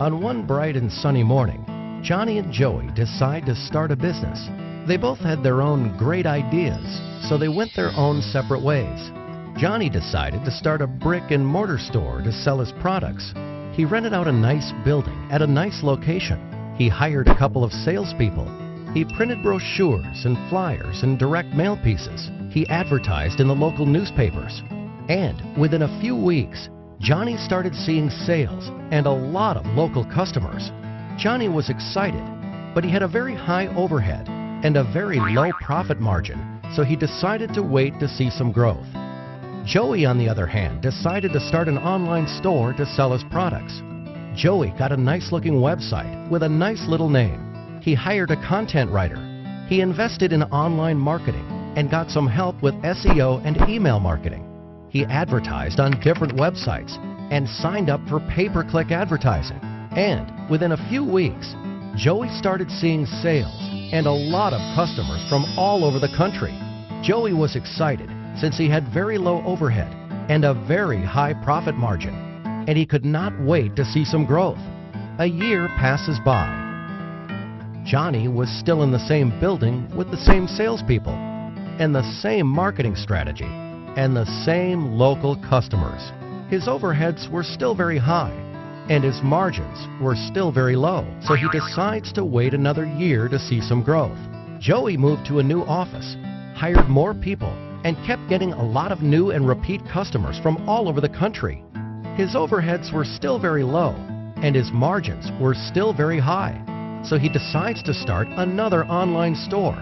On one bright and sunny morning, Johnny and Joey decide to start a business. They both had their own great ideas, so they went their own separate ways. Johnny decided to start a brick and mortar store to sell his products. He rented out a nice building at a nice location. He hired a couple of salespeople. He printed brochures and flyers and direct mail pieces. He advertised in the local newspapers. And within a few weeks, Johnny started seeing sales and a lot of local customers. Johnny was excited, but he had a very high overhead and a very low profit margin, so he decided to wait to see some growth. Joey, on the other hand, decided to start an online store to sell his products. Joey got a nice-looking website with a nice little name. He hired a content writer. He invested in online marketing and got some help with SEO and email marketing. He advertised on different websites and signed up for pay-per-click advertising. And within a few weeks, Joey started seeing sales and a lot of customers from all over the country. Joey was excited since he had very low overhead and a very high profit margin, and he could not wait to see some growth. A year passes by. Johnny was still in the same building with the same salespeople and the same marketing strategy and the same local customers. His overheads were still very high and his margins were still very low, so he decides to wait another year to see some growth. Joey moved to a new office, hired more people, and kept getting a lot of new and repeat customers from all over the country. His overheads were still very low and his margins were still very high, so he decides to start another online store